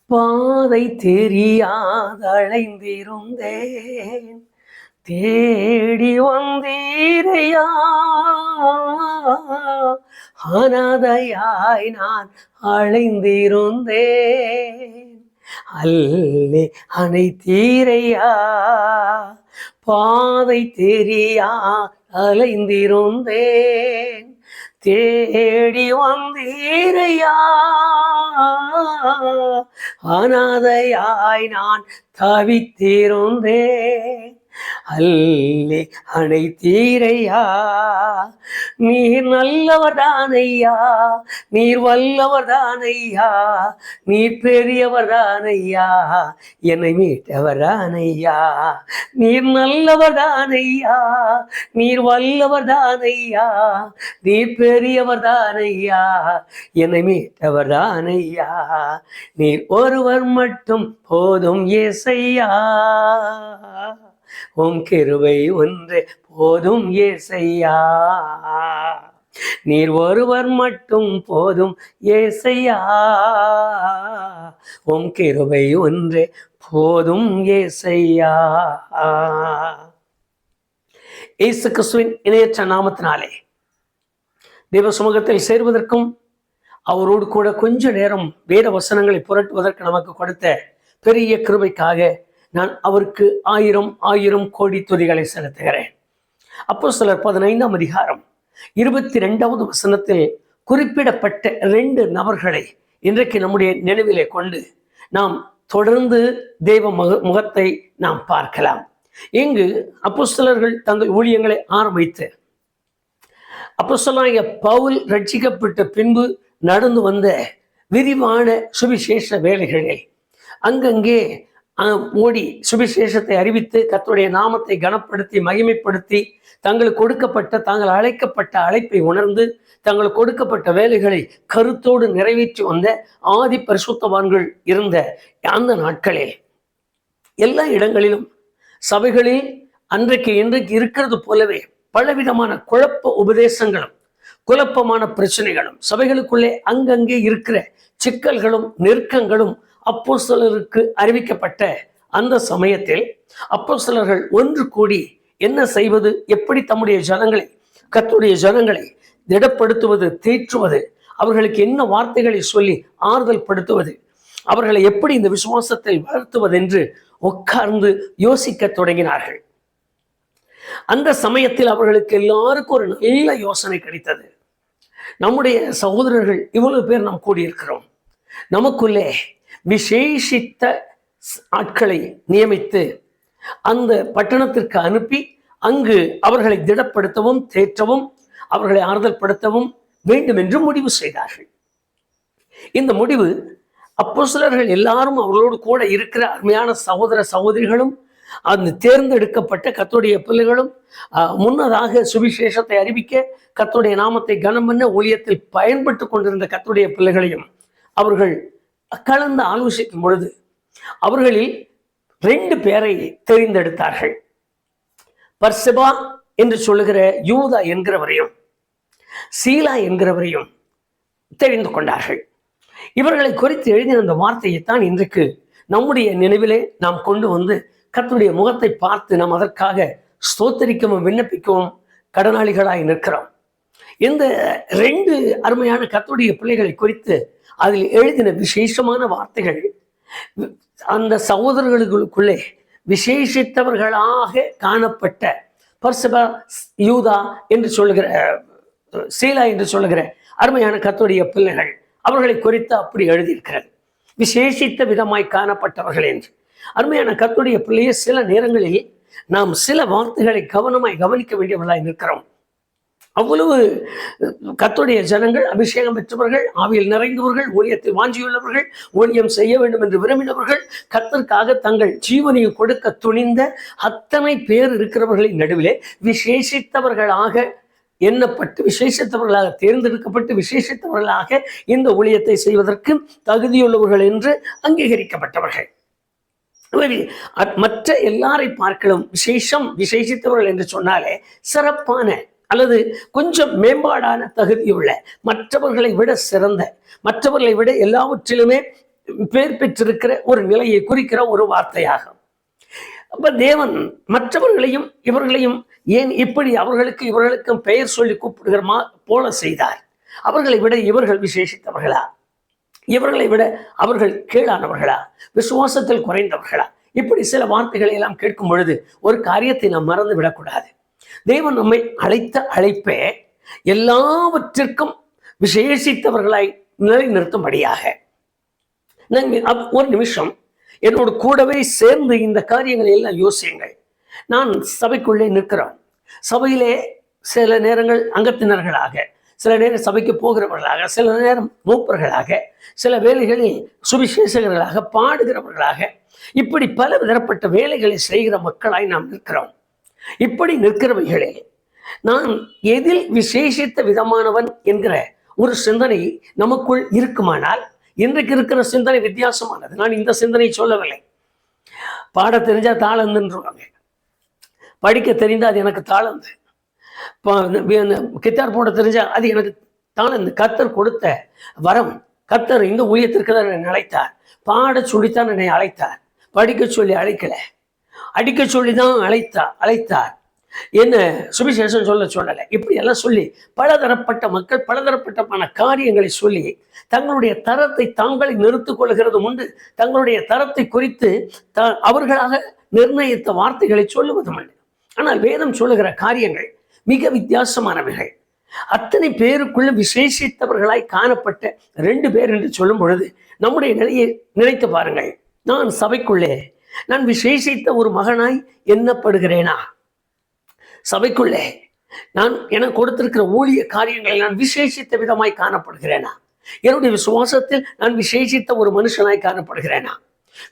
பாதை தெரியாதலைந்திருந்தேன், தேடி வந்தீரையா. அனாதையாய் நான் அலைந்திருந்தேன், அல்லே அனைத்தீரையா. பாதை தெரியா அலைந்திருந்தேன், தேடி வந்தீரையா. அனாதையாய் நான் தவித்திருந்தேன், அல்லே அனைத்தீரையா. நீர் நல்லவர்தானையா, நீர் வல்லவர்தானையா, நீர் பெரியவர்தானையா, என்னை மீட்டவர்தானையா. நீர் நல்லவர்தானையா, நீர் வல்லவர்தானையா, நீர் பெரியவர்தானையா, என்னை மீட்டவர்தானையா. நீர் ஒருவர் மட்டும் போதும் ஏசையா, உம் கிருபை ஒன்றே போதும் ஏசையா. நீர் ஒருவர் மட்டும் போதும் ஏசையா, உம் கிருபை ஒன்றே போதும் ஏசையா. இயேசு கிறிஸ்துவின் இணையற்ற நாமத்தினாலே தேவ சமூகத்தில் சேர்வதற்கும் அவரோடு கூட கொஞ்ச நேரம் வேத வசனங்களை புரட்டுவதற்கு நமக்கு கொடுத்த பெரிய கிருபைக்காக நான் அவருக்கு ஆயிரம் ஆயிரம் கோடி துதிகளை செலுத்துகிறேன். அப்போஸ்தலர் 15ஆம் அதிகாரம் 22வது வசனத்தில் குறிப்பிடப்பட்ட 2 நபர்களை இன்றைக்கு நம்முடைய நினைவிலே கொண்டு நாம் தொடர்ந்து தேவ முகத்தை நாம் பார்க்கலாம். இங்கு அப்போஸ்தலர்கள் தங்கள் ஊழியங்களை ஆரம்பித்து அப்போஸ்தலனாகிய பவுல் ரட்சிக்கப்பட்ட பின்பு நடந்து வந்த விரிவான சுவிசேஷ வேலைகளில் அங்கங்கே ஓடி சுவிசேஷத்தை அறிவித்து கர்த்தருடைய நாமத்தை கனப்படுத்தி மகிமைப்படுத்தி தங்களுக்கு கொடுக்கப்பட்ட தாங்கள் அழைக்கப்பட்ட அழைப்பை உணர்ந்து தங்களுக்கு கொடுக்கப்பட்ட வேலைகளை கருத்தோடு நிறைவேற்றி வந்த ஆதி பரிசுத்தவான்கள் இருந்த அந்த நாட்களில் எல்லா இடங்களிலும் சபைகளில் அன்றைக்கு இன்றைக்கு இருக்கிறது போலவே பலவிதமான குழப்ப உபதேசங்களும் குழப்பமான பிரச்சனைகளும் சபைகளுக்குள்ளே அங்கங்கே இருக்கிற சிக்கல்களும் நெருக்கங்களும் அப்போஸ்தலருக்கு அறிவிக்கப்பட்ட அந்த சமயத்தில் அப்போஸ்தலர்கள் ஒன்று கூடி என்ன செய்வது, எப்படி தம்முடைய ஜனங்களை கர்த்தருடைய ஜனங்களை திடப்படுத்துவது, தேற்றுவது, அவர்களுக்கு என்ன வார்த்தைகளை சொல்லி ஆறுதல் படுத்துவது, அவர்களை எப்படி இந்த விசுவாசத்தில் வளர்த்துவது என்று உட்கார்ந்து யோசிக்க தொடங்கினார்கள். அந்த சமயத்தில் அவர்களுக்கு எல்லாருக்கும் ஒரு நல்ல யோசனை கிடைத்தது. நம்முடைய சகோதரர்கள் இவ்வளவு பேர் நாம் கூடியிருக்கிறோம், நமக்குள்ளே விசேஷித்த ஆட்களை நியமித்து அந்த பட்டணத்திற்கு அனுப்பி அங்கு அவர்களை திடப்படுத்தவும் தேற்றவும் அவர்களை ஆறுதல் படுத்தவும் வேண்டும் என்று முடிவு செய்தார்கள். இந்த முடிவு அப்போஸ்தலர்கள் எல்லாரும் அவர்களோடு கூட இருக்கிற அருமையான சகோதர சகோதரிகளும் அந்த தேர்ந்தெடுக்கப்பட்ட கர்த்தருடைய பிள்ளைகளும் முன்னதாக சுவிசேஷத்தை அறிவிக்க கர்த்தருடைய நாமத்தை கனம் பண்ண ஊழியத்தில் பயன்பட்டு கொண்டிருந்த கர்த்தருடைய பிள்ளைகளையும் அவர்கள் கலந்து ஆலோசிக்கும் பொழுது அவர்களில் 2 பேரை தெரிந்தெடுத்தார்கள். பர்சபா என்று சொல்லுகிற யூதா என்கிறவரையும் சீலா என்கிறவரையும் தெரிந்து கொண்டார்கள். இவர்களை குறித்து எழுதின அந்த வார்த்தையைத்தான் இன்றைக்கு நம்முடைய நினைவிலே நாம் கொண்டு வந்து கர்த்தருடைய முகத்தை பார்த்து நாம் அதற்காக ஸ்தோத்தரிக்கவும் விண்ணப்பிக்கவும் கடனாளிகளாய் நிற்கிறோம். இந்த 2 அருமையான கர்த்தருடைய பிள்ளைகளை குறித்து அதில் எழுதின விசேஷமான வார்த்தைகள் அந்த சகோதரர்களுக்குள்ளே விசேஷித்தவர்களாக காணப்பட்ட பர்சபா, யூதா என்று சொல்லுகிற சீலா என்று சொல்லுகிற அருமையான கர்த்தருடைய பிள்ளைகள் அவர்களை குறித்து அப்படி எழுதியிருக்கிறது. விசேஷித்த விதமாய் காணப்பட்டவர்கள் என்று. அருமையான கர்த்தருடைய பிள்ளையை சில நேரங்களில் நாம் சில வார்த்தைகளை கவனமாய் கவனிக்க வேண்டியவர்களாய் நிற்கிறோம். அவ்வளவு கர்த்தருடைய ஜனங்கள் அபிஷேகம் பெற்றவர்கள், ஆவியில் நிறைந்தவர்கள், ஊழியத்தில் வாஞ்சியுள்ளவர்கள், ஊழியம் செய்ய வேண்டும் என்று விரும்பினவர்கள், கர்த்தருக்காக தங்கள் ஜீவனையை கொடுக்க துணிந்த அத்தனை பேர் இருக்கிறவர்களின் நடுவிலே விசேஷித்தவர்களாக எண்ணப்பட்டு விசேஷித்தவர்களாக தேர்ந்தெடுக்கப்பட்டு விசேஷித்தவர்களாக இந்த ஊழியத்தை செய்வதற்கு தகுதியுள்ளவர்கள் என்று அங்கீகரிக்கப்பட்டவர்கள். மற்ற எல்லாரை பார்க்கலாம் விசேஷித்தவர்கள் என்று சொன்னாலே சிறப்பான அல்லது கொஞ்சம் மேம்பாடான தகுதியுள்ள, மற்றவர்களை விட சிறந்த, மற்றவர்களை விட எல்லாவற்றிலுமே பேர் பெற்றிருக்கிற ஒரு நிலையை குறிக்கிற ஒரு வார்த்தையாகும். அப்ப தேவன் மற்றவர்களையும் இவர்களையும் ஏன் இப்படி அவர்களுக்கு இவர்களுக்கும் பெயர் சொல்லி கூப்பிடுகிற போல செய்தார்? அவர்களை விட இவர்கள் விசேஷித்தவர்களா? இவர்களை விட அவர்கள் கீழானவர்களா? விசுவாசத்தில் குறைந்தவர்களா? இப்படி சில வார்த்தைகளை எல்லாம் கேட்கும் பொழுது ஒரு காரியத்தை நாம் மறந்து விடக்கூடாது. தேவன் நம்மை அழைத்த அழைப்பே எல்லாவற்றிற்கும் விசேஷித்தவர்களாய் நிலைநிறுத்தும்படியாக. ஒரு நிமிஷம் என்னோடு கூடவே சேர்ந்து இந்த காரியங்களை எல்லாம் யோசியுங்கள். நான் சபைக்குள்ளே நிற்கிறோம். சபையிலே சில நேரங்கள் அங்கத்தினர்களாக, சில நேரம் சபைக்கு போகிறவர்களாக, சில நேரம் மூப்பர்களாக, சில வேலைகளில் சுவிசேஷகர்களாக, பாடுகிறவர்களாக, இப்படி பல விதப்பட்ட வேலைகளை செய்கிற மக்களாய் நாம் நிற்கிறோம். இப்படி நிற்கிறவைகளே நான் எதில் விசேஷித்த விதமானவன் என்கிற ஒரு சிந்தனை நமக்குள் இருக்குமானால், இன்றைக்கு இருக்கிற சிந்தனை வித்தியாசமானது. நான் இந்த சிந்தனையை சொல்லவில்லை. பாட தெரிஞ்சா தாளந்துன்றாங்க, படிக்க தெரிந்தா அது எனக்கு தாளந்து, கித்தார் போட தெரிஞ்சா அது எனக்கு தாளந்து. கர்த்தர் கொடுத்த வரம். கர்த்தர் இந்த ஊழியத்திற்கு தான் என்னை அழைத்தார். பாட சொல்லித்தான் என்னை அழைத்தார். படிக்க சொல்லி அழைக்கல, அடிக்க சொல்லி தான் அழைத்தார். என்ன சுவிசேஷம் சொல்லலை. இப்படி எல்லாம் சொல்லி பலதரப்பட்ட மக்கள் பலதரப்பட்ட காரியங்களை சொல்லி தங்களுடைய தரத்தை தாங்களை நிறுத்திக் கொள்கிறது உண்டு. தங்களுடைய தரத்தை குறித்து அவர்களாக நிர்ணயித்த வார்த்தைகளை சொல்லுவதும் உண்டு. ஆனால் வேதம் சொல்லுகிற காரியங்கள் மிக வித்தியாசமானவைகள். அத்தனை பேருக்குள்ள விசேஷித்தவர்களாய் காணப்பட்ட 2 பேர் என்று சொல்லும் பொழுது நம்முடைய நிலையை நினைத்து பாருங்கள். நான் சபைக்குள்ளே நான் விசேஷித்த ஒரு மகனாய் எண்ணப்படுகிறேனா? சபைக்குள்ளே நான் எனக்கு கொடுத்திருக்கிற ஊழிய காரியங்களை நான் விசேஷித்த விதமாய் காணப்படுகிறேனா? என்னுடைய விசுவாசத்தில் நான் விசேஷித்த ஒரு மனுஷனாய் காணப்படுகிறேனா?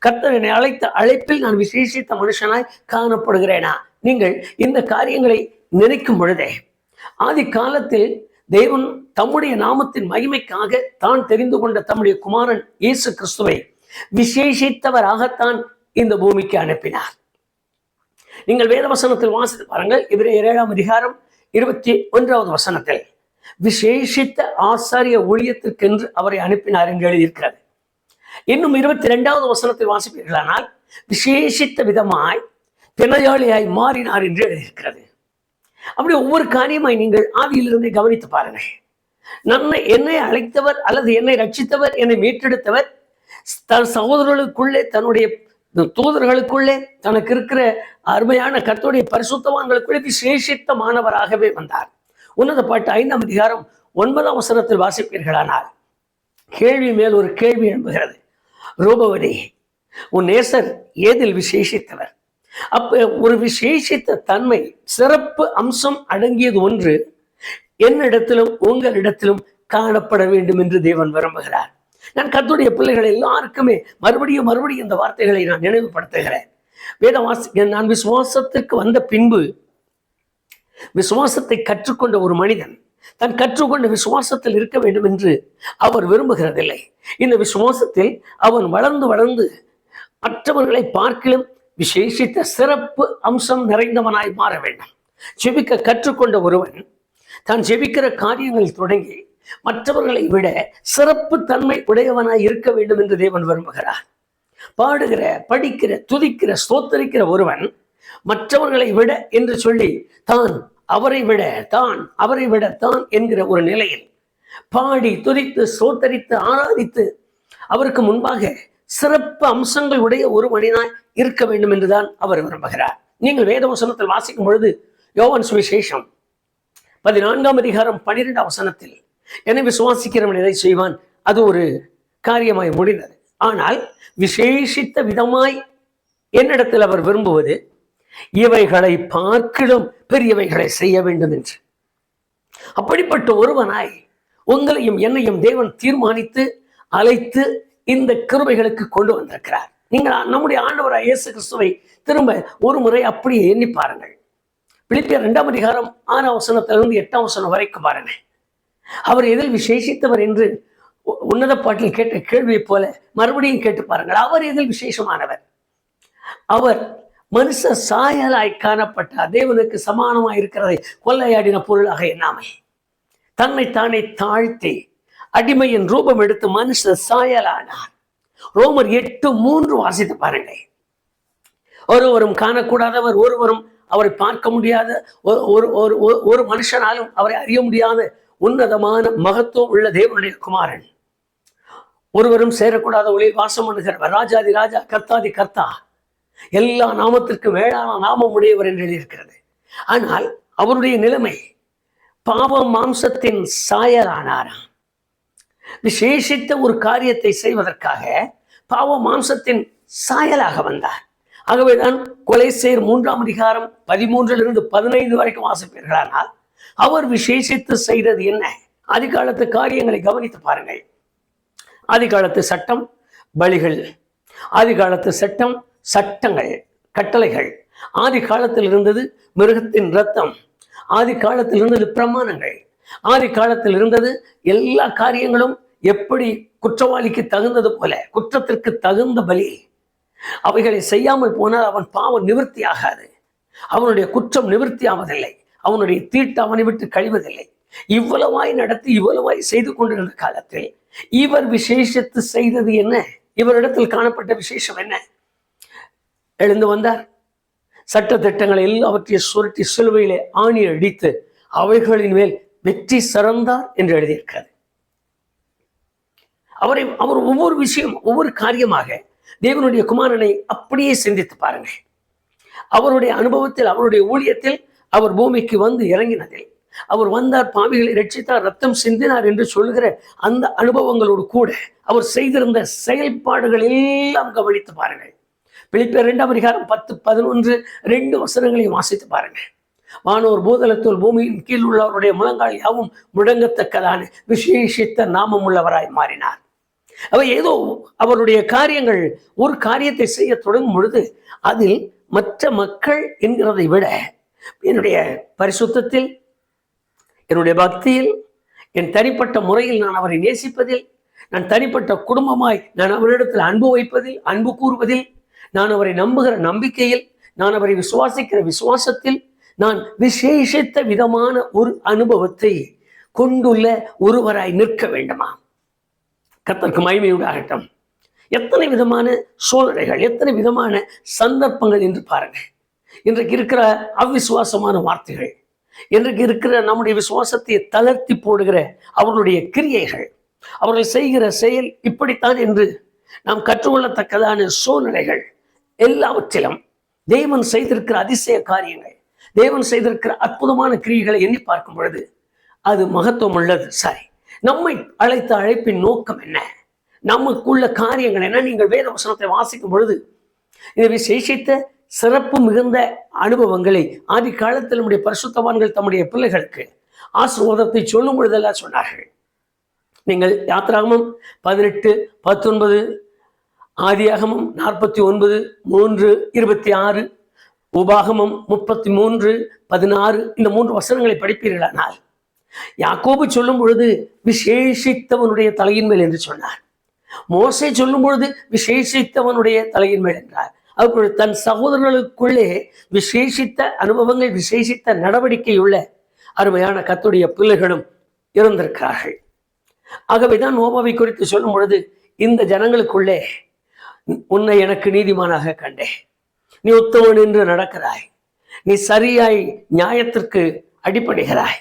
கர்த்தர் என்னை அழைத்த அழைப்பில் நான் விசேஷித்த மனுஷனாய் காணப்படுகிறேனா? நீங்கள் இந்த காரியங்களை நினைக்கும் பொழுதே, ஆதி காலத்தில் தேவன் தம்முடைய நாமத்தின் மகிமைக்காக தான் தெரிந்து கொண்ட தம்முடைய குமாரன் இயேசு கிறிஸ்துவை விசேஷித்தவராகத்தான் இந்த பூமிக்கு அனுப்பினார். நீங்கள் வேதவசனத்தில் வாசித்து பாருங்கள். எபிரேயர் 7ஆம் அதிகாரம் 21வது வசனத்தில் விசேஷித்த ஆசாரிய ஊழியத்திற்கென்று அவரை அனுப்பினார் என்று எழுதியிருக்கிறது. இன்னும் 22வது வசனத்தில் வாசிப்பீர்களானால் விசேஷித்த விதமாய் திணையாளியாய் மாறினார் என்று எழுதியிருக்கிறது. அப்படி ஒவ்வொரு காரியமாய் நீங்கள் ஆவியிலிருந்து கவனித்து பாருங்கள். என்னை அழைத்தவர் அல்லது என்னை ரட்சித்தவர், என்னை மீட்டெடுத்தவர் தன் சகோதரர்களுக்குள்ளே, தன்னுடைய தூதர்களுக்குள்ளே, தனக்கு இருக்கிற அருமையான கர்த்தருடைய பரிசுத்தவான்களுக்குள்ளே விசேஷித்தமானவராகவே வந்தார். உன்னத பாட்டு 5ஆம் அதிகாரம் 9ஆம் வசனத்தில் வாசிப்பீர்களானால் கேள்வி மேல் ஒரு கேள்வி எழும்புகிறது. ரூபவதி, உன் நேசர் ஏதில் விசேஷித்தவர்? அப்ப ஒரு விசேஷித்த தன்மை, சிறப்பு அம்சம் அடங்கியது ஒன்று என்னிடத்திலும் உங்களிடத்திலும் காணப்பட வேண்டும் என்று தேவன் விரும்புகிறார். நான் கர்த்தருடைய பிள்ளைகள் எல்லாருக்குமே மறுபடியும் இந்த வார்த்தைகளை நான் நினைவுபடுத்துகிறேன். நான் விசுவாசத்திற்கு வந்த பின்பு விசுவாசத்தை கற்றுக்கொண்ட ஒரு மனிதன் தான் கற்றுக்கொண்ட விசுவாசத்தில் இருக்க வேண்டும் என்று அவர் விரும்புகிறதில்லை. இந்த விசுவாசத்தில் அவன் வளர்ந்து மற்றவர்களை பார்க்கிலும் விசேஷித்த சிறப்பு அம்சம் நிறைந்தவனாய் மாற வேண்டும். ஜெபிக்க கற்றுக்கொண்ட ஒருவன் தான் ஜெபிக்கிற காரியங்களில் தொடங்கி மற்றவர்களை விட சிறப்பு தன்மை உடையவனாய் இருக்க வேண்டும் என்று தேவன் விரும்புகிறார். பாடுகிற, படிக்கிற, துதிக்கிற, ஸ்தோத்தரிக்கிற ஒருவன் மற்றவர்களை விட என்று சொல்லி தான் அவரை விட தான் என்கிற ஒரு நிலையில் பாடி துதித்து ஸ்தோத்தரித்து ஆராதித்து அவருக்கு முன்பாக சிறப்பு அம்சங்கள் உடைய ஒரு மனிதனாய் இருக்க வேண்டும் என்றுதான் அவர் விரும்புகிறார். நீங்கள் வேதவசனத்தில் வாசிக்கும் பொழுது யோவான் சுவிசேஷம் 14ஆம் அதிகாரம் 12ஆம் வசனத்தில் என்னை விசுவாசிக்கிறவன் எதை செய்வான், அது ஒரு காரியமாய் முடிந்தது. ஆனால் விசேஷித்த விதமாய் என்னிடத்தில் அவர் விரும்புவது இவைகளை பார்க்கிலும் பெரியவைகளை செய்ய வேண்டும் என்று. அப்படிப்பட்ட ஒருவனாய் உங்களையும் என்னையும் தேவன் தீர்மானித்து அழைத்து இந்த கிருபைகளுக்கு கொண்டு வந்திருக்கிறார். நீங்கள் நம்முடைய ஆண்டவராய் இயேசு கிறிஸ்துவை திரும்ப ஒரு முறை அப்படியே எண்ணி பாருங்கள். பிலிப்பியர் 2ஆம் அதிகாரம் 6ஆம் வசனத்திலிருந்து 8ஆம் வசனம் வரைக்கும் பாருங்கள். அவர் எதில் விசேஷித்தவர் என்று உன்னத பாட்டில் கேட்ட கேள்வியை போல மறுபடியும் கேட்டு பாருங்கள். அவர் எதில் விசேஷமானவர்? அவர் மனுஷ சாயலாய் காணப்பட்டார். தேவனுக்கு சமானமாய் இருக்கிறதை கொள்ளையாடின பொருளாக எண்ணாமை தன்னை தானே தாழ்த்தி அடிமையின் ரூபம் எடுத்து மனுஷ சாயலானார். ரோமர் 8:3 வாசித்து பாருங்கள். ஒருவரும் காணக்கூடாதவர், ஒருவரும் அவரை பார்க்க முடியாத, ஒரு மனுஷனாலும் அவரை அறிய முடியாத உன்னதமான மகத்துவம் உள்ள தேவனுடைய குமாரன், ஒருவரும் சேரக்கூடாத ஒளியில் வாசம் பண்ணுகிறவர், ராஜாதி ராஜா, கர்த்தாதி கர்த்தா, எல்லா நாமத்திற்கும் மேலான நாமம் உடையவர் என்று எழுதியிருக்கிறது. ஆனால் அவருடைய நிலைமை பாவ மாம்சத்தின் சாயலானாராம். விசேஷித்த ஒரு காரியத்தை செய்வதற்காக பாவ மாம்சத்தின் சாயலாக வந்தார். ஆகவேதான் கொலைசேர் 3ஆம் அதிகாரம் 13 15 வரைக்கும் வாசிப்பீர்களானால் அவர் விசேஷித்து செய்தது என்ன? ஆதிகாலத்து காரியங்களை கவனித்து பாருங்கள். ஆதிகாலத்து சட்டம் பலிகள், ஆதிகாலத்து சட்டம் சட்டங்கள், கட்டளைகள், ஆதி காலத்தில் இருந்தது மிருகத்தின் ரத்தம், ஆதி காலத்தில் இருந்தது பிரமாணங்கள், ஆதி காலத்தில் இருந்தது எல்லா காரியங்களும் எப்படி குற்றவாளிக்கு தகுந்தது போல குற்றத்திற்கு தகுந்த பலி. அவைகளை செய்யாமல் போனால் அவன் பாவம் நிவர்த்தி ஆகாது, அவனுடைய குற்றம் நிவர்த்தி ஆவதில்லை, அவனுடைய தீட்டு அவனை விட்டு கழிவதில்லை. இவ்வளவாய் நடத்தி இவ்வளவாய் செய்து கொண்டிருந்த காலத்தில் இவர் விசேஷித்து செய்தது என்ன? இவரிடத்தில் காணப்பட்ட விசேஷம் என்ன? எழுந்து வந்தார், சட்ட திட்டங்களை எல்லாவற்றையும் சுருட்டி சிலுவையிலே ஆணி அடித்து அவைகளின் மேல் வெற்றி சிறந்தார் என்று எழுதியிருக்கிறது. அவர் ஒவ்வொரு விஷயம், ஒவ்வொரு காரியமாக தேவனுடைய குமாரனை அப்படியே சிந்தித்து பாருங்கள். அவருடைய அனுபவத்தில், அவருடைய ஊழியத்தில், அவர் பூமிக்கு வந்து இறங்கினதில், அவர் வந்தார், பாவிகளை ரட்சித்தார், ரத்தம் சிந்தினார் என்று சொல்கிற அந்த அனுபவங்களோடு கூட அவர் செய்திருந்த செயல்பாடுகள் எல்லாம் கவனித்து பாருங்கள். பிலிப்பியர் 2ஆம் அதிகாரம் 10-11 2 வசனங்களையும் வாசித்து பாருங்கள். வானோர் பூதலத்தோல் பூமியின் கீழ் உள்ளவருடைய முழங்கால் யாவும் முழங்கத்தக்கதான விசேஷித்த நாமம் உள்ளவராய் மாறினார். அவர் ஏதோ அவருடைய காரியங்கள், ஒரு காரியத்தை செய்ய தொடங்கும் பொழுது அதில் மற்ற மக்கள் என்கிறதை விட என்னுடைய பரிசுத்தத்தில், என்னுடைய பக்தியில், என் தனிப்பட்ட முறையில் நான் அவரை நேசிப்பதில், நான் தனிப்பட்ட குடும்பமாய் நான் அவரிடத்தில் அன்பு வைப்பதில், அன்பு கூறுவதில், நான் அவரை நம்புகிற நம்பிக்கையில், நான் அவரை விசுவாசிக்கிற விசுவாசத்தில், நான் விசேஷித்த விதமான ஒரு அனுபவத்தை கொண்டுள்ள ஒருவராய் நிற்க வேண்டுமா? கர்த்தருக்கு மகிமை உண்டாகட்டும். எத்தனை விதமான சூழ்நிலைகள், எத்தனை விதமான சந்தர்ப்பங்கள் என்று பாருங்கள். இன்றைக்கு இருக்கிற அவ்விசுவாசமான வார்த்தைகள், இன்றைக்கு இருக்கிற நம்முடைய விசுவாசத்தை தளர்த்தி போடுகிற அவர்களுடைய கிரியைகள், அவர்கள் செய்கிற செயல் இப்படித்தான் என்று நாம் கற்றுக்கொள்ளத்தக்கதான சூழ்நிலைகள் எல்லாவற்றிலும் தேவன் செய்திருக்கிற அதிசய காரியங்கள், தேவன் செய்திருக்கிற அற்புதமான கிரியைகளை எண்ணி பார்க்கும் பொழுது அது மகத்துவம் உள்ளது. சரி, நம்மை அழைத்த அழைப்பின் நோக்கம் என்ன? நமக்குள்ள காரியங்கள் என்ன? நீங்கள் வேத வசனத்தை வாசிக்கும் பொழுது இந்த விசேஷித்த சிறப்பு மிகுந்த அனுபவங்களை ஆதி காலத்தில் நம்முடைய பரிசுத்தவான்கள் தம்முடைய பிள்ளைகளுக்கு ஆசீர்வாதத்தை சொல்லும் பொழுதெல்லாம் சொன்னார்கள். நீங்கள் யாத்திராகமம் 18-19, ஆதியாகமம் 49-3-26, உபாகமம் 33-16 இந்த 3 வசனங்களை படிப்பீர்களானால் யாக்கோபு சொல்லும் பொழுது விசேஷித்தவனுடைய தலையின் மேல் என்று சொன்னார். மோசே சொல்லும் பொழுது விசேஷித்தவனுடைய தலையின் மேல் என்றார். அப்பொழுது தன் சகோதரர்களுக்குள்ளே விசேஷித்த அனுபவங்கள், விசேஷித்த நடவடிக்கையுள்ள அருமையான கர்த்தருடைய பிள்ளைகளும் இருந்திருக்கிறார்கள். ஆகவேதான் நோவாவை குறித்து சொல்லும் பொழுது, இந்த ஜனங்களுக்குள்ளே உன்னை எனக்கு நீதிமானாக கண்டேன், நீ உத்தமன் என்று நடக்கிறாய், நீ சரியாய் நியாயத்திற்கு அடிபடுகிறாய்,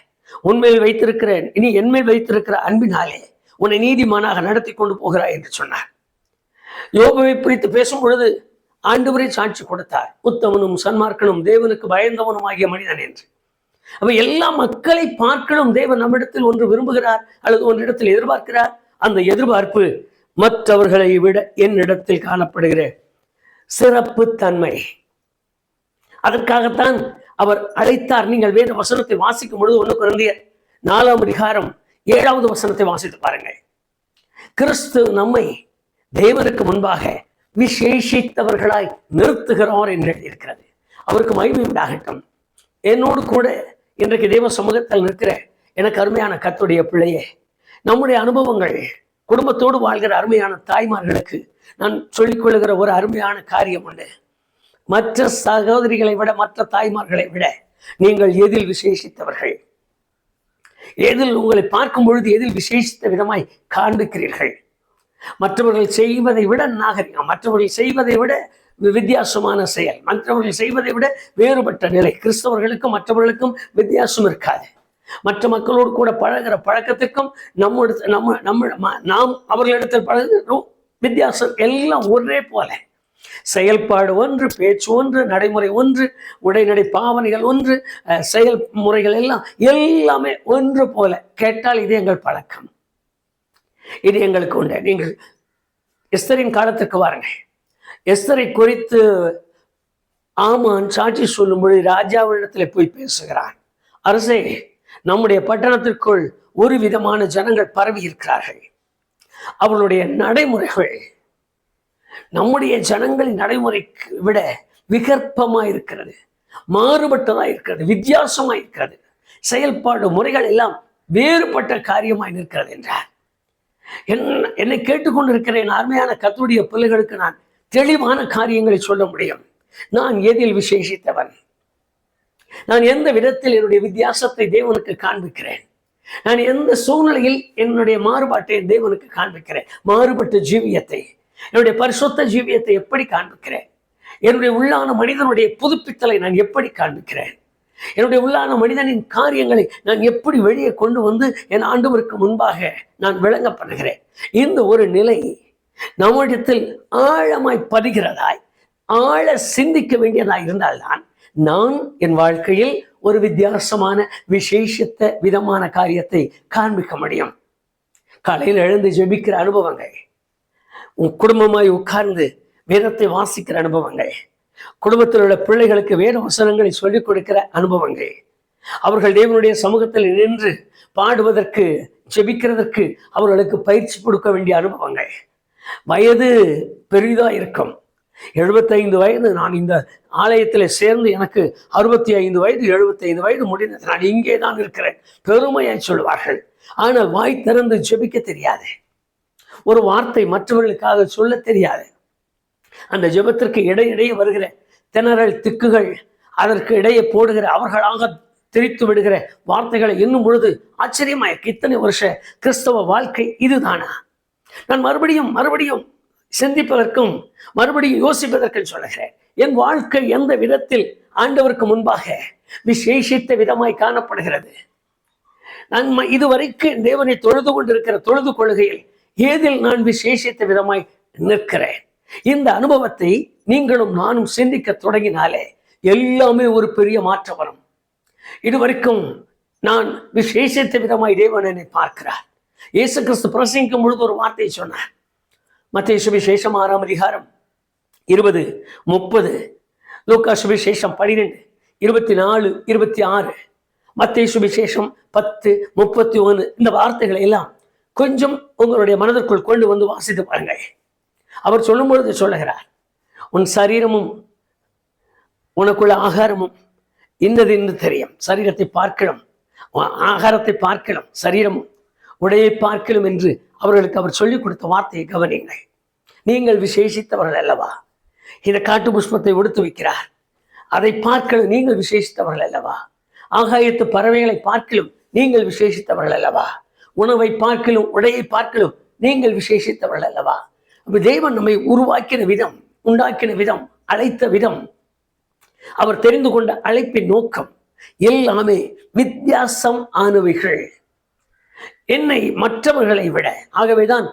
உன்மேல் வைத்திருக்கிற, இனி என்மேல் வைத்திருக்கிற அன்பினாலே உன்னை நீதிமானாக நடத்தி கொண்டு போகிறாய் என்று சொன்னார். யோபுவை குறித்து பேசும் பொழுது ஆண்டவரே சாட்சி கொடுத்தார், உத்தமனும் சன்மார்க்கனும் தேவனுக்கு பயந்தவனும் ஆகிய மனிதன் என்று. அப்ப எல்லா மக்களை பார்க்கணும் தேவன் நம்மிடத்தில் ஒன்று விரும்புகிறார் அல்லது ஒன்றிடத்தில் எதிர்பார்க்கிறார். அந்த எதிர்பார்ப்பு மற்றவர்களை விட என்னிடத்தில் காணப்படுகிற சிறப்பு தன்மை. அதற்காகத்தான் அவர் அழைத்தார். நீங்கள் வேத வசனத்தை வாசிக்கும் பொழுது 1 கொரிந்தியர் 4ஆம் அதிகாரம் 7வது வசனத்தை வாசித்து பாருங்கள். கிறிஸ்து நம்மை தேவனுக்கு முன்பாக விசேஷித்தவர்களாய் நிறுத்துகிறார் என்று இருக்கிறது. அவருக்கு மகிமை உண்டாகட்டும். என்னோடு கூட இன்றைக்கு தேவ சமூகத்தில் நிற்கிற எனக்கு அருமையான கர்த்தருடைய பிள்ளையே, நம்முடைய அனுபவங்கள், குடும்பத்தோடு வாழ்கிற அருமையான தாய்மார்களுக்கு நான் சொல்லிக்கொள்ளுகிற ஒரு அருமையான காரியம் உண்டு. மற்ற சகோதரிகளை விட, மற்ற தாய்மார்களை விட நீங்கள் எதில் விசேஷித்தவர்கள்? எதில் உங்களை பார்க்கும் பொழுது எதில் விசேஷித்த விதமாய் காண்பிக்கிறீர்கள்? மற்றவர்கள் செய்வதை விட நாகரிகம், மற்றவர்கள் செய்வதை விட வித்தியாசமான செயல், மற்றவர்கள் செய்வதை விட வேறுபட்ட நிலை. கிறிஸ்தவர்களுக்கும் மற்றவர்களுக்கும் வித்தியாசம் இருக்காது. மற்ற மக்களோடு கூட பழகிற பழக்கத்துக்கும் நாம் அவர்களிடத்தில் பழகிறோம் வித்தியாசம். எல்லாம் ஒரே போல, செயல்பாடு ஒன்று, பேச்சு ஒன்று, நடைமுறை ஒன்று, உடைநடை பாவனைகள் ஒன்று, செயல்முறைகள் எல்லாமே ஒன்று போல. கேட்டால் இது எங்கள் பழக்கம், இது எங்களுக்கு உண்டு. நீங்கள் எஸ்தரின் காலத்துக்கு வாருங்கள். எஸ்தரை குறித்து ஆமான் சாட்சி சொல்லும் பொழுது ராஜாவிடத்தில் போய் பேசுகிறான். அரசே, நம்முடைய பட்டணத்திற்குள் ஒரு விதமான ஜனங்கள் பரவி இருக்கிறார்கள். அவர்களுடைய நடைமுறைகள் நம்முடைய ஜனங்களின் நடைமுறைக்கு விட விகற்பமாக இருக்கிறது, மாறுபட்டதாக இருக்கிறது, வித்தியாசமாக இருக்கிறது. செயல்பாடு முறைகள் எல்லாம் வேறுபட்ட காரியமாய் நிற்கிறது என்றார். என்னை கேட்டுக்கொண்டிருக்கிறேன் அருமையான கர்த்தருடைய பிள்ளைகளுக்கு நான் தெளிவான காரியங்களை சொல்ல முடியும். நான் எதில் விசேஷித்தவன்? நான் எந்த விதத்தில் என்னுடைய வித்தியாசத்தை தேவனுக்கு காண்பிக்கிறேன்? நான் எந்த சூழ்நிலையில் என்னுடைய மாறுபாட்டை தேவனுக்கு காண்பிக்கிறேன்? மாறுபட்ட ஜீவியத்தை, என்னுடைய பரிசுத்த ஜீவியத்தை எப்படி காண்பிக்கிறேன்? என்னுடைய உள்ளான மனிதனுடைய புதுப்பித்தலை நான் எப்படி காண்பிக்கிறேன்? என்னுடைய உள்ளான மனிதனின் காரியங்களை நான் எப்படி வெளியே கொண்டு வந்து என் ஆண்டவருக்கு முன்பாக நான் விளங்க பண்ணுகிறேன்? இந்த ஒரு நிலை நம்மிடத்தில் ஆழமாய் பதிகிறதாய், ஆழ சிந்திக்க வேண்டியதாய் இருந்தால்தான் நான் என் வாழ்க்கையில் ஒரு வித்தியாசமான விசேஷித்த விதமான காரியத்தை காண்பிக்க முடியும். காலையில் எழுந்து ஜெபிக்கிற அனுபவங்கள், உன் குடும்பமாய் உட்கார்ந்து வேதத்தை வாசிக்கிற அனுபவங்கள், குடும்பத்தில் உள்ள பிள்ளைகளுக்கு வேத வசனங்களை சொல்லிக் கொடுக்கிற அனுபவங்கள், அவர்கள் தேவனுடைய சமூகத்தில் நின்று பாடுவதற்கு ஜெபிக்கிறதற்கு அவர்களுக்கு பயிற்சி கொடுக்க வேண்டிய அனுபவங்கள். வயது பெரிதா இருக்கும். 75 வயது நான் இந்த ஆலயத்தில் சேர்ந்து எனக்கு 65 வயது, 75 வயது முடிந்தது. நான் இங்கே தான் இருக்கிறேன் பெருமையாய் சொல்வார்கள். ஆனால் வாய் திறந்து ஜெபிக்க தெரியாது, ஒரு வார்த்தை மற்றவர்களுக்காக சொல்ல தெரியாது. அந்த ஜெபத்திற்கு இடையிடையே வருகிற திணறல் திக்குகள், அதற்கு இடையே போடுகிற அவர்களாக திரித்து விடுகிற வார்த்தைகளை இன்னும் பொழுது ஆச்சரியமாயிருக்கு. இத்தனை வருஷ கிறிஸ்தவ வாழ்க்கை இதுதானா? நான் மறுபடியும் சிந்திப்பதற்கும் மறுபடியும் யோசிப்பதற்கும் சொல்லுகிறேன். என் வாழ்க்கை எந்த விதத்தில் ஆண்டவருக்கு முன்பாக விசேஷித்த விதமாய் காணப்படுகிறது? நான் இதுவரைக்கும் தேவனை தொழுது கொண்டிருக்கிற தொழுது கொள்கையில் ஏதில் நான் விசேஷித்த விதமாய் நிற்கிறேன்? இந்த அனுபவத்தை நீங்களும் நானும் சிந்திக்க தொடங்கினாலே எல்லாமே ஒரு பெரிய மாற்றம் வரும். இதுவரைக்கும் நான் விசேஷித்த விதமாய் தேவன் என்னை பார்க்கிறார். இயேசு கிறிஸ்து பிரசங்கிக்கும் பொழுது ஒரு வார்த்தையை சொன்னார். மத்தேயு சுவிசேஷம் 6ஆம் அதிகாரம் 20, 30, லூக்கா சுவிசேஷம் 12, 24, 26, மத்தேயு சுவிசேஷம் 10, 31, இந்த வார்த்தைகளை எல்லாம் கொஞ்சம் உங்களுடைய மனதிற்குள் கொண்டு வந்து வாசித்து பாருங்கள். அவர் சொல்லும் பொழுது சொல்லுகிறார், உன் சரீரமும் உனக்குள்ள ஆகாரமும் இன்னது என்று தெரியும். சரீரத்தை பார்க்கலாம், ஆகாரத்தை பார்க்கலாம், சரீரமும் உடையை பார்க்கலாம் என்று அவர்களுக்கு அவர் சொல்லிக் கொடுத்த வார்த்தையை கவனிங்கள். நீங்கள் விசேஷித்தவர்கள் அல்லவா? இந்த காட்டு புஷ்பத்தை ஒடுத்து வைக்கிறார், அதை பார்க்கலும் நீங்கள் விசேஷித்தவர்கள் அல்லவா? ஆகாயத்து பறவைகளை பார்க்கலும் நீங்கள் விசேஷித்தவர்கள் அல்லவா? உணவை பார்க்கலும் உடையை பார்க்கலும் நீங்கள் விசேஷித்தவர்கள் அல்லவா? அப்ப தேவன் நம்மை உருவாக்கின விதம், உண்டாக்கின விதம், அழைத்த விதம், அவர் தெரிந்து கொண்ட அழைப்பின் நோக்கம் எல்லாமே வித்தியாசம் ஆனவைகள், என்னை மற்றவர்களை விட. ஆகவேதான்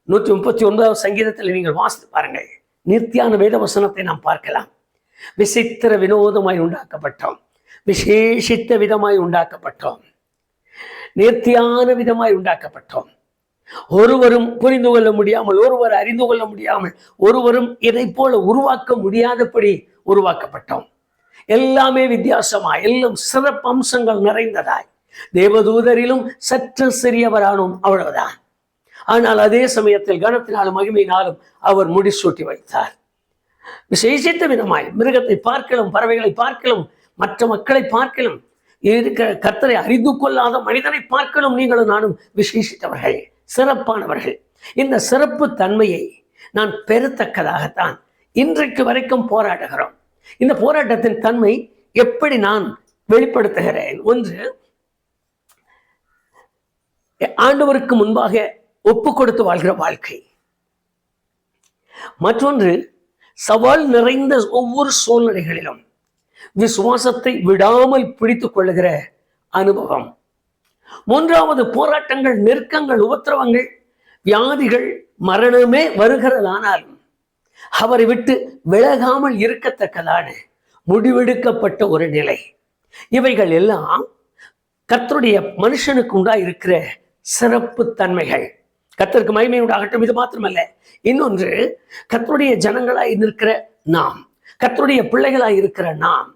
139ஆம் சங்கீதத்தில் நீங்கள் வாசித்து பாருங்கள், நித்தியான வேத வசனத்தை நாம் பார்க்கலாம். விசித்திர வினோதமாய் உண்டாக்கப்பட்டோம், விசேஷித்த விதமாய் உண்டாக்கப்பட்டோம், நேர்த்தியான விதமாய் உண்டாக்கப்பட்டோம். ஒருவரும் புரிந்து கொள்ள முடியாமல், ஒருவர் அறிந்து கொள்ள முடியாமல், ஒருவரும் இதை போல உருவாக்க முடியாதபடி உருவாக்கப்பட்டோம். எல்லாமே வித்தியாசமாய், எல்லாம் சிறப்பு அம்சங்கள் நிறைந்ததாய், தேவதூதரிலும் சற்று சிறியவரானோம், அவ்வளவுதான். ஆனால் அதே சமயத்தில் கனத்தினாலும் மகிமையினாலும் அவர் முடிசூட்டி வைத்தார். விசேஷித்த விதமாய் மிருகத்தை பார்க்கலாம், பறவைகளை பார்க்கலாம், மற்ற மக்களை பார்க்கலாம், இருக்கிற கர்த்தரை அறிந்து கொள்ளாத மனிதனை பார்க்கலாம். நீங்களும் நானும் விசேஷித்தவர்கள், சிறப்பானவர்கள். இந்த சிறப்பு தன்மையை நான் பெறத்தக்கதாகத்தான் இன்றைக்கு வரைக்கும் போராடுகிறோம். இந்த போராட்டத்தின் தன்மை எப்படி நான் வெளிப்படுத்துகிறேன்? ஒன்று, ஆண்டவருக்கு முன்பாக ஒப்பு கொடுத்து வாழ்கிற வாழ்க்கை. மற்றொன்று, சவால் நிறைந்த ஒவ்வொரு சூழ்நிலைகளிலும் விசுவாசத்தை விடாமல் பிடித்துக் கொள்ளுகிற அனுபவம். மூன்றாவது, போராட்டங்கள், நெருக்கங்கள், உபத்திரவங்கள், வியாதிகள், மரணமே வருகிறதானாலும் அவரை விட்டு விலகாமல் இருக்கத்தக்கதான முடிவெடுக்கப்பட்ட ஒரு நிலை. இவைகள் எல்லாம் கர்த்தருடைய மனுஷனுக்கு உண்டாயிருக்கிற சிறப்பு தன்மைகள். கர்த்தருக்கு மகிமை உண்டாகட்டும். இது மாத்திரமல்ல, இன்னொன்று, கர்த்தருடைய ஜனங்களாய் இருக்கிற நாம், கர்த்தருடைய பிள்ளைகளாய் இருக்கிற நாம்,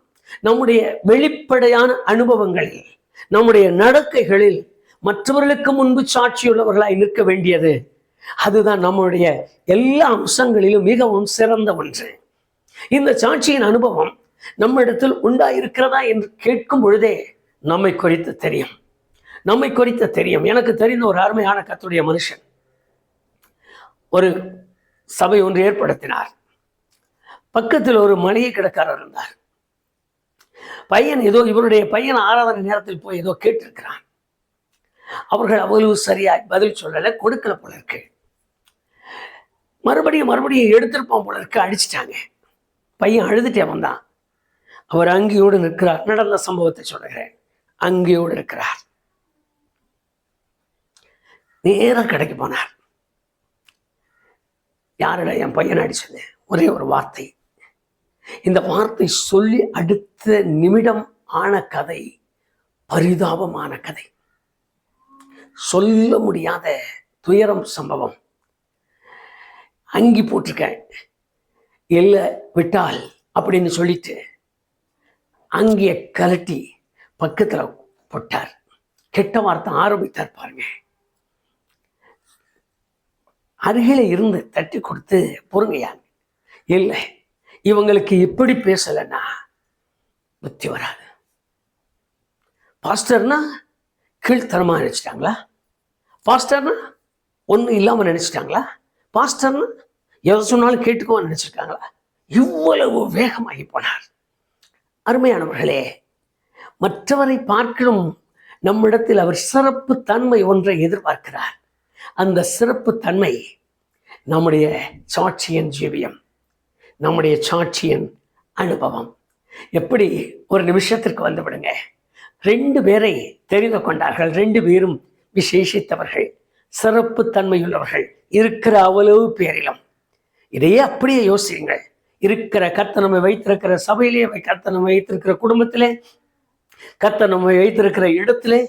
நம்முடைய வெளிப்படையான அனுபவங்களில், நம்முடைய நடக்கைகளில் மற்றவர்களுக்கு முன்பு சாட்சியுள்ளவர்களாய் நிற்க வேண்டியது, அதுதான் நம்முடைய எல்லா அம்சங்களிலும் மிகவும் சிறந்த ஒன்று. இந்த சாட்சியின் அனுபவம் நம்மிடத்தில் உண்டாயிருக்கிறதா என்று கேட்கும் பொழுதே நம்மை குறித்து தெரியும். நம்மை குறித்து தெரியும். எனக்கு தெரிந்த ஒரு அருமையான கர்த்தருடைய மனுஷன் ஒரு சபை ஒன்று ஏற்படுத்தினார். பக்கத்தில் ஒரு மளிகை கடைக்காரர் இருந்தார். பையன் ஏதோ, இவருடைய பையன் ஆராதனை நேரத்தில் போய் ஏதோ கேட்டிருக்கிறான். அவர்கள் அவ்வளவு சரியாய் பதில் சொல்லலை, கொடுக்கல போல இருக்கு. மறுபடியும் எடுத்திருப்போம் போல இருக்கு, அடிச்சிட்டாங்க. பையன் அழுதுட்டே வந்தான். அவர் அங்கியோடு நிற்கிறார். நடந்த சம்பவத்தை சொல்லுகிறேன். அங்கியோடு இருக்கிறார். நேரம் கடைக்கு போனார். யாரிட என் பையன் அடிச்சது? ஒரே ஒரு வார்த்தை. இந்த வார்த்தை சொல்லி அடுத்த நிமிடம் ஆன கதை பரிதாபமான கதை. சொல்ல முடியாத துயரம் சம்பவம். அங்கி போட்டிருக்கேன், இல்லை விட்டால் அப்படின்னு சொல்லிட்டு அங்கிய கலட்டி பக்கத்தில் போட்டார். கெட்ட வார்த்தை ஆரம்பித்தார் பாருங்க. அருகில இருந்து தட்டி கொடுத்து, பொறுங்கையாங்க, இல்லை இவங்களுக்கு இப்படி பேசலைன்னா புத்தி வராது. பாஸ்டர்னா கீழ்த்தரமாக நினைச்சிட்டாங்களா? பாஸ்டர்னா ஒன்றும் இல்லாமல் நினைச்சிட்டாங்களா? பாஸ்டர்னா எதை சொன்னாலும் கேட்டுக்கோன்னு நினைச்சிருக்காங்களா? இவ்வளவு வேகமாகி போனார். அருமையானவர்களே, மற்றவரை பார்க்கணும் நம்மிடத்தில் அவர் சிறப்பு தன்மை ஒன்றை எதிர்பார்க்கிறார். அந்த சிறப்பு தன்மை நம்முடைய சாட்சியின் ஜீவியம், நம்முடைய சாட்சியின் அனுபவம். எப்படி ஒரு நிமிஷத்திற்கு வந்து விடுங்க. 2 பேரை தெரிந்து கொண்டார்கள். 2 பேரும் விசேஷித்தவர்கள், சிறப்பு தன்மையுள்ளவர்கள் இருக்கிற அவ்வளவு பேரிலும். இதையே அப்படியே யோசியுங்கள். இருக்கிற கர்த்தர் நம்மை வைத்திருக்கிற சபையிலே, கர்த்தர் நம்மை வைத்திருக்கிற குடும்பத்திலே, கர்த்தர் நம்மை வைத்திருக்கிற இடத்திலே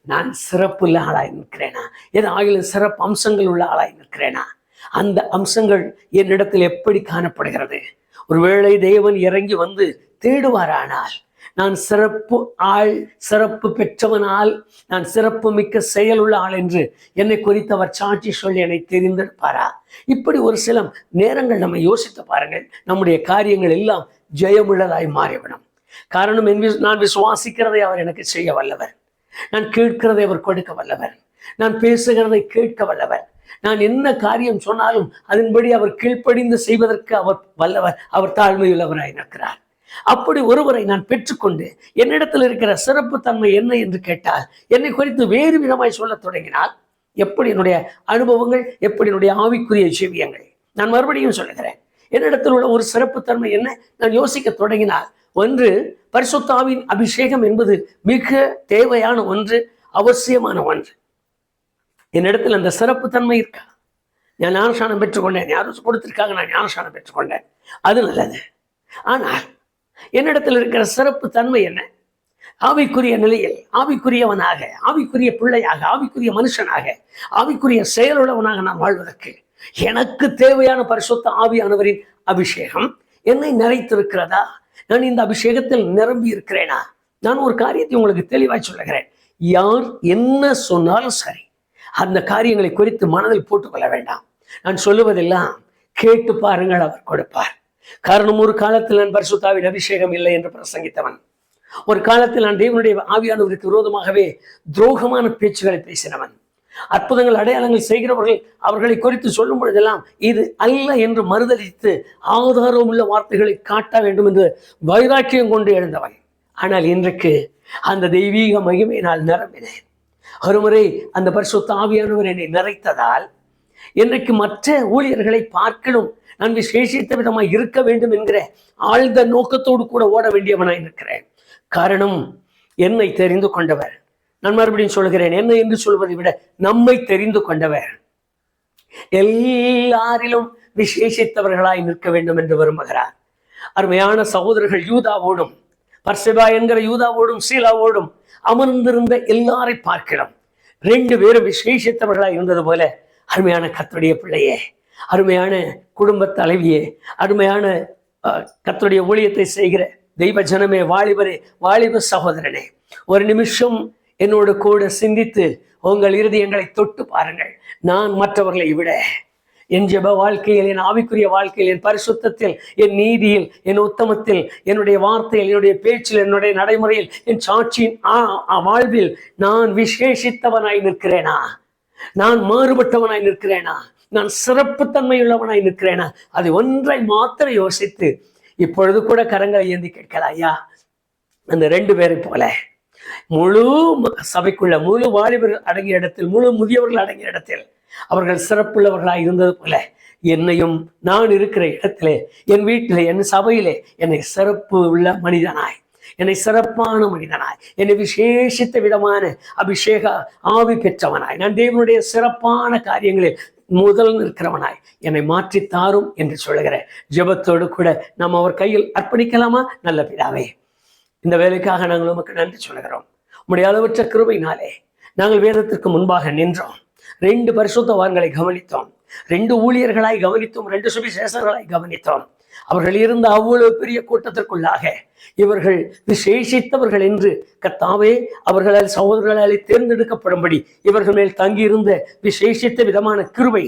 நான் சிறப்பு உள்ள ஆளாய் நிற்கிறேனா? ஏதாகிலும் சிறப்பு அம்சங்கள் உள்ள ஆளாய் நிற்கிறேனா? அந்த அம்சங்கள் என்னிடத்தில் எப்படி காணப்படுகிறது? ஒருவேளை தேவன் இறங்கி வந்து தேடுவாரானால், நான் சிறப்பு ஆள், சிறப்பு பெற்றவனால், நான் சிறப்பு மிக்க செயலுள்ள ஆள் என்று என்னை குறித்து அவர் சாட்சி சொல்லி என்னை தெரிந்திருப்பாரா? இப்படி ஒரு சில நேரங்கள் நம்ம யோசித்து பாருங்கள். நம்முடைய காரியங்கள் எல்லாம் ஜெயமுள்ளதாய் மாறிவிடும். காரணம், நான் விசுவாசிக்கிறதை அவர் எனக்கு செய்ய வல்லவர், நான் கேட்கிறதை அவர் கொடுக்க வல்லவர், நான் பேசுகிறதை கேட்க வல்லவர், நான் என்ன காரியம் சொன்னாலும் அதன்படி அவர் கீழ்ப்படிந்து செய்வதற்கு அவர் வல்லவர், அவர் தாழ்மையுள்ளவராய் இருக்கிறார். அப்படி ஒருவரை நான் பெற்றுக்கொண்டு என்னிடத்தில் இருக்கிற சிறப்பு தன்மை என்ன என்று கேட்டால், என்னை குறித்து வேறு விதமாய் சொல்ல தொடங்கினால், எப்படி என்னுடைய அனுபவங்கள், எப்படி என்னுடைய ஆவிக்குரிய ஜீவியங்கள். நான் மறுபடியும் சொல்லுகிறேன், என்னிடத்தில் உள்ள ஒரு சிறப்பு தன்மை என்ன நான் யோசிக்க தொடங்கினால், ஒன்று, பரிசுத்த ஆவியின் அபிஷேகம் என்பது மிக தேவையான ஒன்று, அவசியமான ஒன்று. என்னிடத்தில் அந்த சிறப்பு தன்மை இருக்கா? நான் ஞானஸ்நானம் பெற்றுக்கொண்டேன், யாரும் கொடுத்திருக்காங்க, நான் ஞானஸ்நானம் பெற்றுக்கொண்டேன், அது நல்லது. ஆனால் என்னிடத்தில் இருக்கிற சிறப்பு தன்மை என்ன? ஆவிக்குரிய நிலையில் ஆவிக்குரியவனாக, ஆவிக்குரிய பிள்ளையாக, ஆவிக்குரிய மனுஷனாக, ஆவிக்குரிய செயலுள்ளவனாக நான் வாழ்வதற்கு எனக்கு தேவையான பரிசுத்த ஆவியானவரின் அபிஷேகம் என்னை நிறைத்திருக்கிறதா? நான் இந்த அபிஷேகத்தில் நிரம்பி இருக்கிறேனா? நான் ஒரு காரியத்தை உங்களுக்கு தெளிவாய் சொல்லுகிறேன். யார் என்ன சொன்னாலும் சரி, அந்த காரியங்களை குறித்து மனதில் போட்டுக்கொள்ள வேண்டாம். நான் சொல்லுவதெல்லாம் கேட்டு பாருங்கள், அவர் கொடுப்பார். காரணம், ஒரு காலத்தில் நான் பரிசுத்த ஆவியின் அபிஷேகம் இல்லை என்று பிரசங்கித்தவன். ஒரு காலத்தில் நான் தேவனுடைய ஆவியானவருக்கு விரோதமாகவே துரோகமான பேச்சுகளை பேசினவன். அற்புதங்கள், அடையாளங்கள் செய்கிறவர்கள் அவர்களை குறித்து சொல்லும் பொழுதெல்லாம் இது அல்ல என்று மறுதளித்து ஆதாரம் உள்ள வார்த்தைகளை காட்ட வேண்டும் என்று வைராக்கியம் கொண்டு எழுந்தவன். ஆனால் இன்றைக்கு அந்த தெய்வீக மகிமையினால் நிரம்பினேன். ஒருமுறை அந்த பரிசுத்த ஆவியானவர் என்னை நிறைத்ததால் இன்றைக்கு மற்ற ஊழியர்களை பார்க்கலும் நான் விசேஷித்த விதமாய் இருக்க வேண்டும் என்கிற ஆழ்ந்த நோக்கத்தோடு கூட ஓட வேண்டியவனாய் இருக்கிறேன். காரணம், என்னை தெரிந்து கொண்டவர். நான் மறுபடியும் சொல்கிறேன், என்னை என்று சொல்வதை விட நம்மை தெரிந்து கொண்டவர் எல்லாரிலும் விசேஷித்தவர்களாய் நிற்க வேண்டும் என்று விரும்புகிறார். அருமையான சகோதரர்கள், யூதாவோடும் பர்செபா என்கிற யூதாவோடும் சீலாவோடும் அமர்ந்திருந்த எல்லாரை பார்க்கலாம். 2 பேரும் விசேஷித்தவர்களாய் இருந்தது போல, அருமையான கர்த்தருடைய பிள்ளையே, அருமையான குடும்ப தலைவியே, அருமையான கர்த்தருடைய ஊழியத்தை செய்கிற தெய்வ ஜனமே, வாலிபரே, வாலிப சகோதரனே, ஒரு நிமிஷம் என்னோடு கூட சிந்தித்து உங்கள் இருதயங்களை தொட்டு பாருங்கள். நான் மற்றவர்களை விட என் ஜெப வாழ்க்கையில், என் ஆவிக்குரிய வாழ்க்கையில், என் பரிசுத்தத்தில், என் நீதியில், என் உத்தமத்தில், என்னுடைய வார்த்தையில், என்னுடைய பேச்சில், என்னுடைய நடைமுறையில், என் சாட்சியின் வாழ்வில் நான் விசேஷித்தவனாய் நிற்கிறேனா? நான் மாறுபட்டவனாய் நிற்கிறேனா? நான் சிறப்புத்தன்மையுள்ளவனாய் நிற்கிறேனா? அதை ஒன்றை மாத்திரம் யோசித்து இப்பொழுது கூட கரங்களை ஏந்தி கேட்கலாம். ஐயா, அந்த 2 பேரை போல முழு சபைக்குள்ள, முழு வாலிபர்கள் அடங்கிய இடத்தில், முழு முதியவர்கள் அடங்கிய இடத்தில் அவர்கள் சிறப்புள்ளவர்களாய் இருந்தது போல, என்னையும் நான் இருக்கிற இடத்திலே, என் வீட்டிலே, என் சபையிலே என்னை சிறப்பு உள்ள மனிதனாய், என்னை சிறப்பான மனிதனாய், என்னை விசேஷித்த விதமான அபிஷேக ஆவி பெற்றவனாய், நான் தேவனுடைய சிறப்பான காரியங்களில் முதல் நிற்கிறவனாய் என்னை மாற்றி தாரும் என்று சொல்லுகிற ஜெபத்தோடு கூட நாம் அவர் கையில் அர்ப்பணிக்கலாமா? நல்ல பிதாவே, இந்த வேலைக்காக நாங்கள் உமக்கு நன்றி சொல்கிறோம். உம்முடைய அளவற்ற கிருபையினாலே நாங்கள் வேதத்திற்கு முன்பாக நின்றோம். 2 பரிசுத்தவான்களை கவனித்தோம், 2 ஊழியர்களாய் கவனித்தோம், 2 சுவிசேஷர்களாய் கவனித்தோம். அவர்கள் இருந்த அவ்வளவு பெரிய கூட்டத்திற்குள்ளாக இவர்கள் விசேஷித்தவர்கள் என்று கர்த்தாவே அவர்களால் சகோதரர்களால் தேர்ந்தெடுக்கப்படும்படி இவர்கள் மேல் தங்கியிருந்த விசேஷித்த விதமான கிருபை,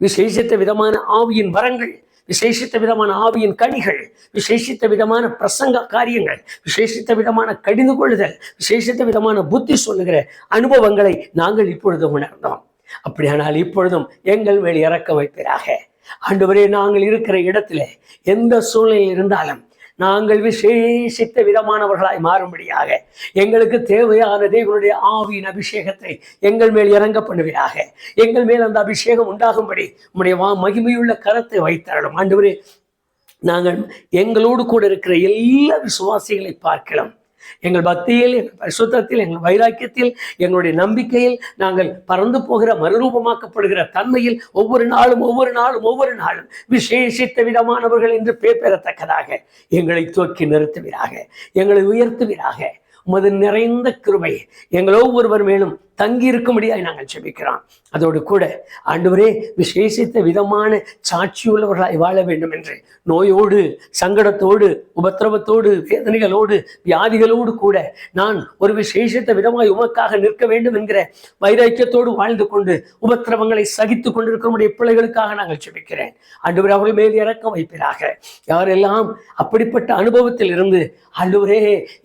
விசேஷித்த விதமான ஆவியின் வரங்கள், விசேஷித்த விதமான ஆவியின் கனிகள், விசேஷித்த விதமான பிரசங்க காரியங்கள், விசேஷித்த விதமான கடிந்து கொள்ளுதல், விசேஷித்த விதமான புத்தி சொல்லுகிற அனுபவங்களை நாங்கள் இப்பொழுது உணர்ந்தோம். அப்படியானால் இப்பொழுதும் எங்கள் மேல் இறக்க வைப்பீராக. ஆண்டவரே, நாங்கள் இருக்கிற இடத்துல எந்த சூழ்நிலையில் இருந்தாலும் நாங்கள் விசேஷித்த விதமானவர்களாய் மாறும்படியாக எங்களுக்கு தேவையான தேவனுடைய ஆவியின் அபிஷேகத்தை எங்கள் மேல் இறங்க பண்ணுவீராக. எங்கள் மேல் அந்த அபிஷேகம் உண்டாகும்படி உம்முடைய மகிமையுள்ள கரத்தை வைத்தரணும். ஆண்டவரே, நாங்கள் எங்களோடு கூட இருக்கிற எல்லா விசுவாசிகளை பார்க்கலாம். எங்கள் பக்தியில், எங்கள் பரிசுத்தத்தில், எங்கள் வைராக்கியத்தில், எங்களுடைய நம்பிக்கையில், நாங்கள் பறந்து போகிற மறுரூபமாக்கப்படுகிற தன்மையில் ஒவ்வொரு நாளும் விசேஷித்த விதமானவர்கள் என்று பேர் பெறத்தக்கதாக எங்களை தூக்கி நிறுத்துவீராக, எங்களை உயர்த்துவீராக. உமது நிறைந்த கிருபை எங்கள் ஒவ்வொருவர் மேலும் தங்கி இருக்கும்படியாய் நாங்கள் ஜெபிக்கிறோம். அதோடு கூட ஆண்டவரே, விசேஷித்த விதமான சாட்சியுள்ளவர்களாய் வாழ வேண்டும் என்று நோயோடு, சங்கடத்தோடு, உபத்திரவத்தோடு, வேதனைகளோடு, வியாதிகளோடு கூட நான் ஒரு விசேஷித்த விதமாய் உமக்காக நிற்க வேண்டும் என்கிற வைராக்கியத்தோடு வாழ்ந்து கொண்டு உபத்திரவங்களை சகித்து கொண்டிருக்கிற பிள்ளைகளுக்காக நாங்கள் ஜெபிக்கிறேன். ஆண்டவரே, அவர்கள் மேல் இறக்க வைப்பீராக. யாரெல்லாம் அப்படிப்பட்ட அனுபவத்தில் இருந்து ஆண்டவரே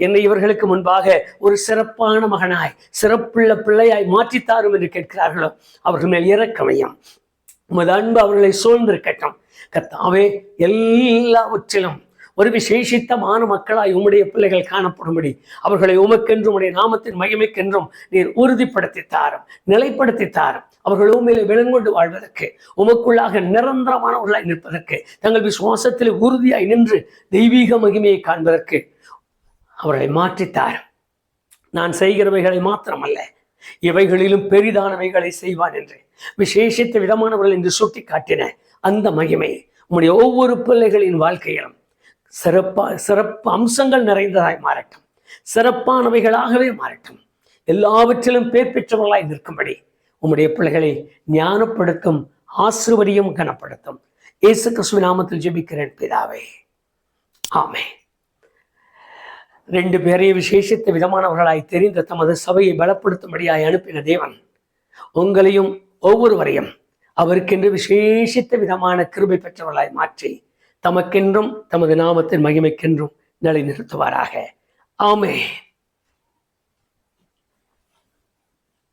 என்னை இவர்களுக்கு முன்பாக ஒரு சிறப்பான மகனாய், சிறப்புள்ள பிள்ளையாய் மாற்றித்தாரும் என்று கேட்கிறார்களோ அவர்கள் மேல் இறக்கமையும் உமது அன்பு அவர்களை சூழ்ந்திருக்கட்டும். கர்த்தாவே, எல்லாவற்றிலும் ஒரு விசேஷித்தமான மக்களாய் உம்முடைய பிள்ளைகள் காணப்படும்படி அவர்களை உமக்கென்றும் உம்முடைய நாமத்தின் மகிமைக்கென்றும் நீர் உறுதிப்படுத்தித்தாரும், நிலைப்படுத்தித்தாரும். அவர்கள் உண்மையிலே விளங்கொண்டு வாழ்வதற்கு, உமக்குள்ளாக நிரந்தரமானவர்களாய் நிற்பதற்கு, தங்கள் விசுவாசத்தில் உறுதியாய் நின்று தெய்வீக மகிமையை காண்பதற்கு அவர்களை மாற்றித்தார். நான் செய்கிறவைகளை மாத்திரமல்ல, இவைகளிலும் பெரிதானவைகளை செய்வான் என்று விசேஷித்த விதமானவர்கள் என்று சுட்டி காட்டின அந்த மகிமை உம்முடைய ஒவ்வொரு பிள்ளைகளின் வாழ்க்கையிலும் சிறப்பு அம்சங்கள் நிறைந்ததாய் மாறட்டும், சிறப்பானவைகளாகவே மாறட்டும். எல்லாவற்றிலும் பேர் பெற்றவர்களாய் நிற்கும்படி உம்முடைய பிள்ளைகளை ஞானப்படுத்தும், ஆசீர்வதியும், கனப்படுத்தும். இயேசு கிறிஸ்துவின் நாமத்தில் ஜெபிக்கிறேன் பிதாவே, ஆமென். 2 பேரை விசேஷித்த விதமானவர்களாய் தெரிந்த தமது சபையை பலப்படுத்தும்படியாய் அனுப்பின தேவன் உங்களையும் ஒவ்வொருவரையும் அவருக்கென்று விசேஷித்த விதமான கிருபை பெற்றவர்களாய் மாற்றி தமக்கென்றும் தமது நாமத்தின் மகிமைக்கென்றும் நிலைநிறுத்துவாராக. ஆமென்.